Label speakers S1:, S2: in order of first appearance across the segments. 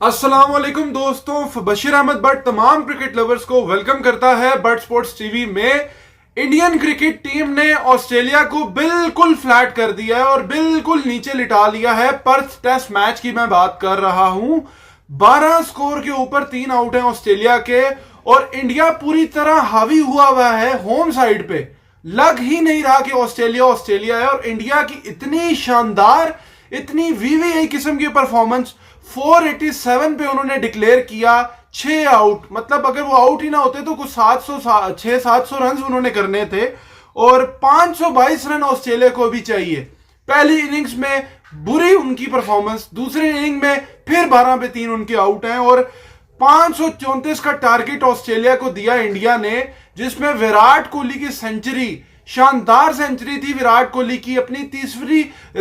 S1: अस्सलाम वालेकुम दोस्तों, बशीर अहमद बट तमाम क्रिकेट लवर्स को वेलकम करता है बट स्पोर्ट्स टीवी में। इंडियन क्रिकेट टीम ने ऑस्ट्रेलिया को बिल्कुल फ्लैट कर दिया है और बिल्कुल नीचे लिटा लिया है। पर्थ टेस्ट मैच की मैं बात कर रहा हूं। 12 स्कोर के ऊपर 3 आउट हैं ऑस्ट्रेलिया के और इंडिया पूरी तरह हावी हुआ है होम साइड पे। लग ही नहीं रहा कि ऑस्ट्रेलिया ऑस्ट्रेलिया है। और इंडिया की इतनी शानदार, इतनी वीवीआई किस्म की परफॉर्मेंस, 487 पे उन्होंने डिक्लेयर किया, 6 आउट। मतलब अगर वो आउट ही ना होते तो कुछ 700 रन उन्होंने करने थे और 522 रन ऑस्ट्रेलिया को भी चाहिए। पहली इनिंग्स में बुरी उनकी परफॉर्मेंस, दूसरी इनिंग में फिर 12 पे 3 उनके आउट हैं और 534 का टारगेट ऑस्ट्रेलिया को दिया इंडिया ने, जिसमें विराट कोहली की सेंचुरी, शानदार सेंचुरी थी विराट कोहली की, अपनी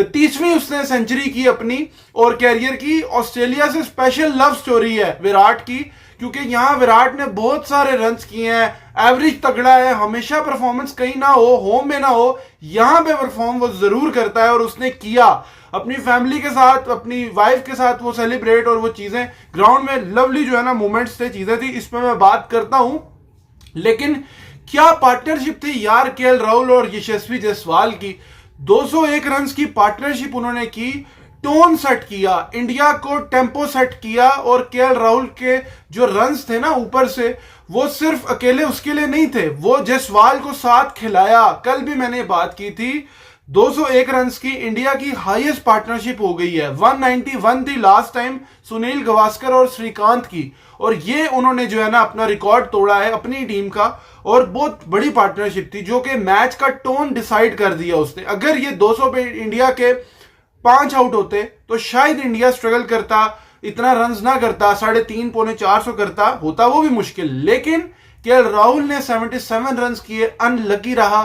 S1: तीसवीं उसने सेंचुरी की अपनी और कैरियर की। ऑस्ट्रेलिया से स्पेशल लव स्टोरी है विराट की, क्योंकि यहां विराट ने बहुत सारे रन्स किए हैं, एवरेज तगड़ा है, हमेशा परफॉर्मेंस कहीं ना हो, होम में ना हो, यहां पे परफॉर्म वो जरूर करता है और उसने किया। अपनी फैमिली के साथ, अपनी वाइफ के साथ वो सेलिब्रेट और वो चीजें ग्राउंड में लवली जो है ना मोमेंट्स थे, चीजें थी, इस पर मैं बात करता हूं। लेकिन क्या पार्टनरशिप थी यार केएल राहुल और यशस्वी जायसवाल की। 201 रन की पार्टनरशिप उन्होंने की, टोन सेट किया, इंडिया को टेम्पो सेट किया और केएल राहुल के जो रन्स थे ना ऊपर से, वो सिर्फ अकेले उसके लिए नहीं थे, वो जायसवाल को साथ खिलाया। कल भी मैंने बात की थी, 201 रन की इंडिया की हाईएस्ट पार्टनरशिप हो गई है। 191 थी लास्ट टाइम सुनील गावस्कर और श्रीकांत की, और ये उन्होंने जो है ना अपना रिकॉर्ड तोड़ा है अपनी टीम का। और बहुत बड़ी पार्टनरशिप थी जो कि मैच का टोन डिसाइड कर दिया उसने। अगर ये 200 पे इंडिया के 5 आउट होते तो शायद इंडिया स्ट्रगल करता, इतना रन ना करता, 350 पौने 400 करता, होता वो भी मुश्किल। लेकिन केएल राहुल ने 77 रन किए, अनलकी रहा,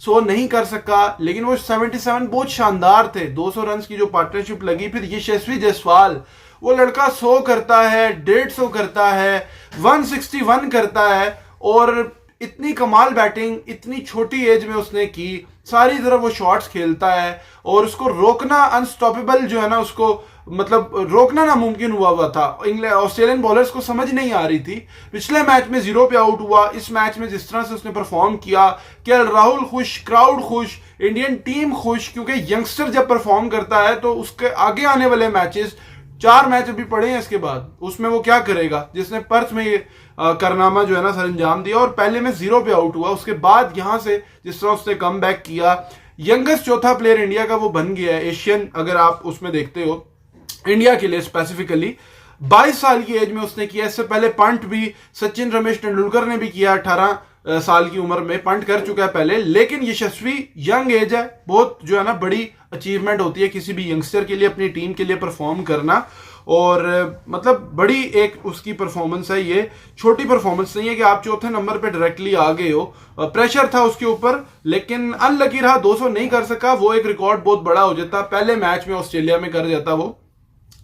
S1: सो नहीं कर सका। लेकिन वो 77 बहुत शानदार थे। 200 रन की जो पार्टनरशिप लगी, फिर यशस्वी जायसवाल, वो लड़का 100 करता है, 150 करता है, 161 करता है और इतनी कमाल बैटिंग इतनी छोटी एज में उसने की। सारी तरफ वो शॉट्स खेलता है और उसको रोकना अनस्टॉपेबल जो है ना, उसको मतलब रोकना नामुमकिन हुआ था। ऑस्ट्रेलियन बॉलर्स को समझ नहीं आ रही थी। पिछले मैच में 0 पे आउट हुआ, इस मैच में जिस तरह से उसने परफॉर्म किया, केएल राहुल खुश, क्राउड खुश, इंडियन टीम खुश, क्योंकि यंगस्टर जब परफॉर्म करता है तो उसके आगे आने वाले मैचेस, 4 मैच अभी पड़े हैं इसके बाद, उसमें वो क्या करेगा। जिसने पर्थ में ये कारनामा जो है ना सर अंजाम दिया और पहले में 0 पे आउट हुआ, उसके बाद यहां से जिस तरह उसने कम बैक किया, यंगेस्ट चौथा प्लेयर इंडिया का वो बन गया है एशियन। अगर आप उसमें देखते हो इंडिया के लिए स्पेसिफिकली 22 साल की एज में उसने किया। इससे पहले पंट भी सचिन रमेश तेंदुलकर ने भी किया, 18 साल की उम्र में पंट कर चुका है पहले। लेकिन यशस्वी यंग एज है, बहुत जो है ना बड़ी अचीवमेंट होती है किसी भी यंगस्टर के लिए अपनी टीम के लिए परफॉर्म करना। और मतलब बड़ी एक उसकी परफॉर्मेंस है, ये छोटी परफॉर्मेंस नहीं है कि आप चौथे नंबर पे डायरेक्टली आ गए हो। प्रेशर था उसके ऊपर, लेकिन अनलकी रहा, 200 नहीं कर सका। वो एक रिकॉर्ड बहुत बड़ा हो जाता, पहले मैच में ऑस्ट्रेलिया में कर जाता वो।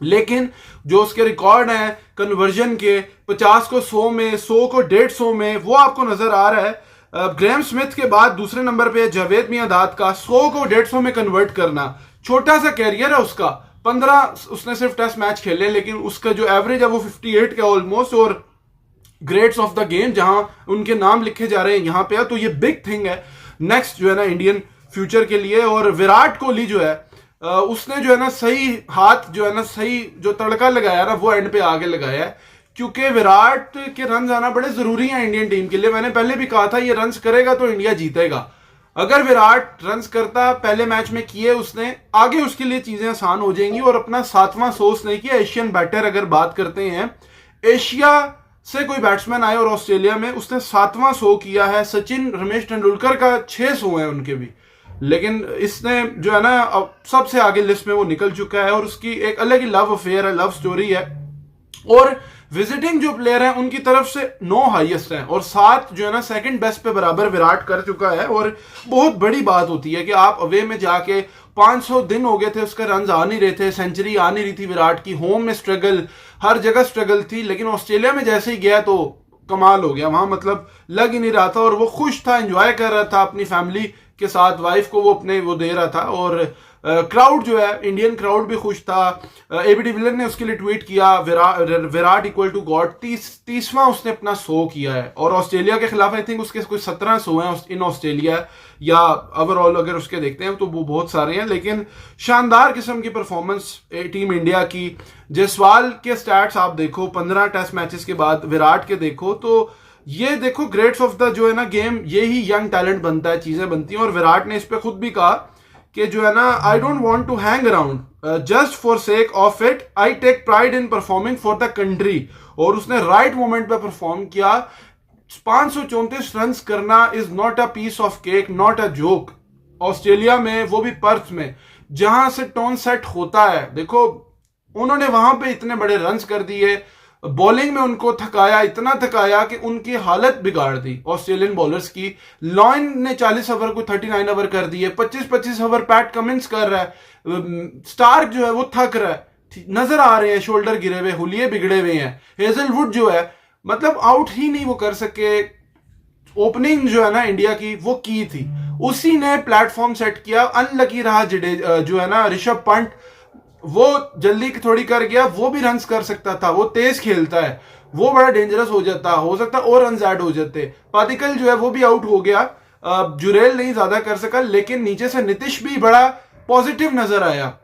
S1: लेकिन जो उसके रिकॉर्ड हैं कन्वर्जन के, 50 को 100 में, 100 को 150 में, वो आपको नजर आ रहा है। ग्रेम स्मिथ के बाद दूसरे नंबर पे जावेद मियांदाद का 100 को 150 में कन्वर्ट करना। छोटा सा कैरियर है उसका, 15 उसने सिर्फ टेस्ट मैच खेले, लेकिन उसका जो एवरेज है वो 58 का ऑलमोस्ट। और ग्रेट्स ऑफ द गेम जहां उनके नाम लिखे जा रहे हैं यहां पे, तो ये बिग थिंग है नेक्स्ट जो है ना इंडियन फ्यूचर के लिए। और विराट कोहली जो है उसने जो है ना सही हाथ जो है ना, सही जो तड़का लगाया ना, वो एंड पे आगे लगाया है, क्योंकि विराट के रन आना बड़े जरूरी हैं इंडियन टीम के लिए। मैंने पहले भी कहा था ये रन करेगा तो इंडिया जीतेगा। अगर विराट रन करता, पहले मैच में किए उसने, आगे उसके लिए चीजें आसान हो जाएंगी। और अपना 7वां सो उसने किया। एशियन बैटर अगर बात करते हैं, एशिया से कोई बैट्समैन आए और ऑस्ट्रेलिया में, उसने 7वां सो किया है। सचिन रमेश तेंदुलकर का 6 सो है उनके भी, लेकिन इसने जो है ना अब सबसे आगे लिस्ट में वो निकल चुका है। और उसकी एक अलग ही लव अफेयर है, लव स्टोरी है। और विजिटिंग जो प्लेयर हैं उनकी तरफ से 9 हाईएस्ट हैं और 7 जो है ना सेकंड बेस्ट पे बराबर विराट कर चुका है। और बहुत बड़ी बात होती है कि आप अवे में जाके 500 दिन हो गए थे, उसके रन आ नहीं रहे थे, सेंचुरी आ नहीं रही थी विराट की, होम में स्ट्रगल, हर जगह स्ट्रगल थी। लेकिन ऑस्ट्रेलिया में जैसे ही गया तो कमाल हो गया, वहां मतलब लग ही नहीं रहा था और वो खुश था, एंजॉय कर रहा था अपनी फैमिली के साथ, वाइफ को वो अपने वो दे रहा था। और क्राउड जो है, इंडियन क्राउड भी खुश था। एबी डिविलियर ने उसके लिए ट्वीट किया, विराट इक्वल टू गॉड, 30वां उसने अपना 100 किया है। और ऑस्ट्रेलिया के खिलाफ आई थिंक उसके कुछ 17 100 हैं इन ऑस्ट्रेलिया, या ओवरऑल अगर उसके देखते हैं तो वो बहुत सारे हैं। लेकिन शानदार किस्म की परफॉर्मेंस टीम इंडिया की। जायसवाल के स्टैट्स आप देखो 15 टेस्ट मैचेस के बाद, विराट के देखो, तो ये देखो ग्रेट्स ऑफ द जो है ना गेम, ये ही यंग टैलेंट बनता है, चीजें बनती हैं। और विराट ने इस पे खुद भी कहा कि जो है ना, I don't want to hang around just for sake of it, I take pride in performing for the country. और उसने राइट मोमेंट पे परफॉर्म किया। 534 रन करना is not a piece of cake, not a joke. Australia में, वो भी Perth में, जहां से टोन सेट होता है, देखो उन्होंने वहां पे इतने बड़े रन्स कर दिए। बॉलिंग में उनको थकाया, इतना थकाया कि उनकी हालत बिगाड़ दी ऑस्ट्रेलियन बॉलर्स की। लॉयन ने 40 ओवर को 39 ओवर कर दिए। 25-25 ओवर पैट कमिंस कर रहा है। स्टार्क जो है वो थक रहा है, नजर आ रहे हैं शोल्डर गिरे हुए, हुलिये बिगड़े हुए हैं। हेजलवुड जो है मतलब आउट ही नहीं वो कर सके। ओपनिंग जो है ना इंडिया की वो की थी, उसी ने प्लेटफॉर्म सेट किया। अनलकी रहा जो है ना ऋषभ पंत, वो जल्दी थोड़ी कर गया, वो भी रन्स कर सकता था, वो तेज खेलता है, वो बड़ा डेंजरस हो सकता और रन्स ऐड हो जाते। पादिकल जो है वो भी आउट हो गया। जुरेल नहीं ज्यादा कर सका, लेकिन नीचे से नीतीश भी बड़ा पॉजिटिव नजर आया।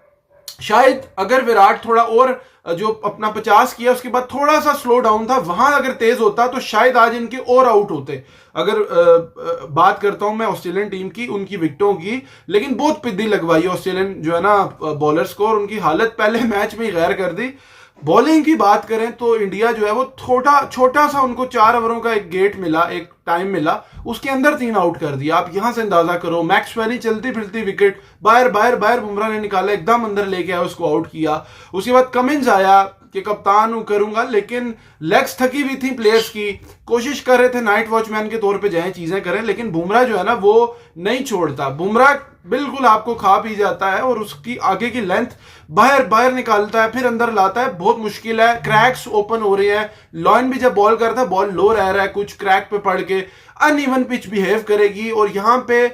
S1: शायद अगर विराट थोड़ा और जो अपना 50 किया उसके बाद थोड़ा सा स्लो डाउन था, वहां अगर तेज होता तो शायद आज इनके और आउट होते। अगर बात करता हूं मैं ऑस्ट्रेलियन टीम की, उनकी विकेटों की, लेकिन बहुत पिद्दी लगवाई ऑस्ट्रेलियन जो है ना बॉलर्स को, और उनकी हालत पहले मैच में ही गैर कर दी। बॉलिंग की बात करें तो इंडिया जो है वो छोटा सा उनको 4 ओवरों का एक गेट मिला, एक टाइम मिला, उसके अंदर 3 आउट कर दिया। आप यहां से अंदाजा करो। मैक्सवेल चलती फिरती विकेट, बाहर बुमराह ने निकाला, एकदम अंदर लेके आया, उसको आउट किया। उसके बाद कमिंस आया कि कप्तान हूं करूंगा, लेकिन लेग्स थकी हुई थी प्लेयर्स की, कोशिश कर रहे थे नाइट वॉचमैन के तौर पे जाएं, चीजें करें, लेकिन बुमराह जो है ना वो नहीं छोड़ता। बुमराह बिल्कुल आपको खा पी जाता है, और उसकी आगे की लेंथ बाहर निकालता है, फिर अंदर लाता है, बहुत मुश्किल है। क्रैक्स ओपन हो रहे हैं। लॉयन भी जब बॉल करता है, बॉल लो रह रहा है, कुछ क्रैक पे पड़ के अनइवन पिच बिहेव करेगी, और यहां पे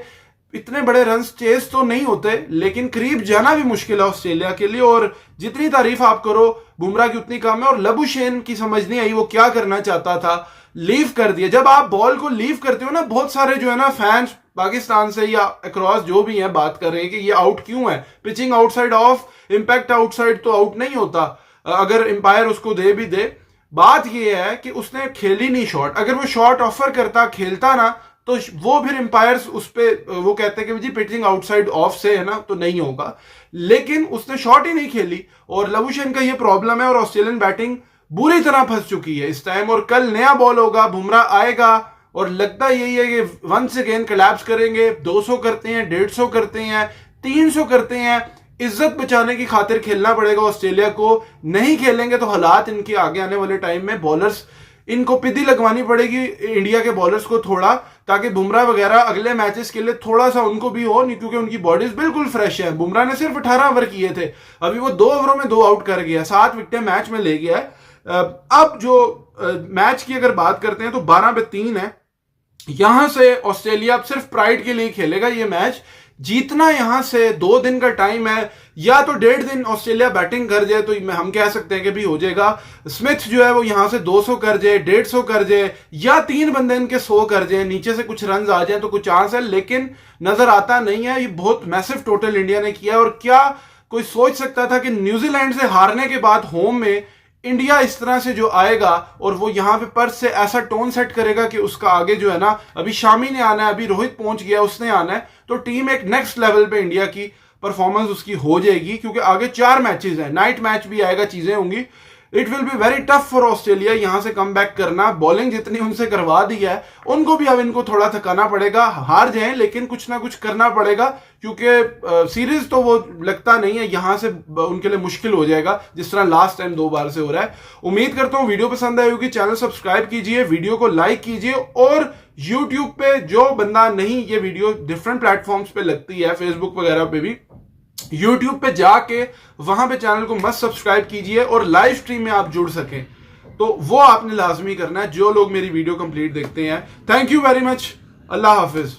S1: इतने बड़े रन चेस तो नहीं होते, लेकिन करीब जाना भी मुश्किल है ऑस्ट्रेलिया के लिए। और जितनी तारीफ आप करो बुमराह की उतनी कम है। और लबुशेन की समझ नहीं आई वो क्या करना चाहता था, लीव कर दिया। जब आप बॉल को लीव करते हो ना, बहुत सारे जो है ना फैंस पाकिस्तान से या अक्रॉस जो भी हैं बात कर रहे हैं कि ये आउट क्यों है, pitching outside of, impact outside तो आउट नहीं होता अगर एम्पायर उसको दे भी दे। बात ये है कि उसने खेली नहीं शॉट, अगर वो शॉट ऑफर करता, खेलता ना, तो वो फिर एम्पायर्स उस पे वो कहते हैं कि जी पिचिंग आउटसाइड ऑफ से है ना, तो नहीं होगा। लेकिन उसने शॉट ही नहीं खेली, और लबुशेन का ये प्रॉब्लम है। और ऑस्ट्रेलियन बैटिंग बुरी तरह फंस चुकी है इस टाइम। और कल नया बॉल होगा, बुमराह आएगा, और लगता यही है कि वंस अगेन कोलैप्स करेंगे। 200 करते हैं, 150 करते हैं, 300 करते हैं। इज्जत बचाने की खातिर खेलना पड़ेगा ऑस्ट्रेलिया को। नहीं खेलेंगे तो हालात इनके आगे आने वाले टाइम में, बॉलर्स इनको पिदी लगवानी पड़ेगी इंडिया के बॉलर्स को थोड़ा, ताकि बुमराह वगैरह अगले मैचेस के लिए थोड़ा सा उनको भी हो, नहीं क्योंकि उनकी बॉडीज बिल्कुल फ्रेश है। बुमराह ने सिर्फ 18 ओवर किए थे, अभी वो 2 ओवरों में 2 आउट कर गया, 7 विकेटें मैच में ले गया है। अब जो मैच की अगर बात करते हैं तो 12-3 है। यहां से ऑस्ट्रेलिया अब सिर्फ प्राइड के लिए खेलेगा ये मैच। जीतना यहां से 2 दिन का टाइम है, या तो 1.5 दिन ऑस्ट्रेलिया बैटिंग कर जाए तो हम कह सकते हैं कि भी हो जाएगा। स्मिथ जो है वो यहां से 200 कर जाए, 150 कर जाए, या 3 बंदे इनके 100 कर जाए, नीचे से कुछ रन आ जाए तो कुछ चांस है, लेकिन नजर आता नहीं है। ये बहुत मैसिव टोटल इंडिया ने किया। और क्या कोई सोच सकता था कि न्यूजीलैंड से हारने के बाद होम में इंडिया इस तरह से जो आएगा, और वो यहां पे पर्थ से ऐसा टोन सेट करेगा कि उसका आगे जो है ना, अभी शामी ने आना है, अभी रोहित पहुंच गया, उसने आना है, तो टीम एक नेक्स्ट लेवल पे इंडिया की परफॉर्मेंस उसकी हो जाएगी। क्योंकि आगे 4 मैचेस हैं, नाइट मैच भी आएगा, चीजें होंगी। It will be very tough for Australia यहां से कम बैक करना। बॉलिंग जितनी उनसे करवा दी है, उनको भी अब इनको थोड़ा थकाना पड़ेगा। हार जाएं लेकिन कुछ ना कुछ करना पड़ेगा, क्योंकि सीरीज तो वो लगता नहीं है यहां से उनके लिए मुश्किल हो जाएगा, जिस तरह लास्ट टाइम 2 बार से हो रहा है। उम्मीद करता हूं वीडियो पसंद आई होगी। चैनल सब्सक्राइब कीजिए, वीडियो को लाइक कीजिए, और यूट्यूब पे जो बंदा नहीं, ये वीडियो डिफरेंट प्लेटफॉर्म्स पे लगती है, फेसबुक वगैरह पे भी, यूट्यूब पे जाके वहां पे चैनल को मस्त सब्सक्राइब कीजिए, और लाइव स्ट्रीम में आप जुड़ सकें तो वो आपने लाजमी करना है, जो लोग मेरी वीडियो कंप्लीट देखते हैं। Thank you very much. Allah Hafiz.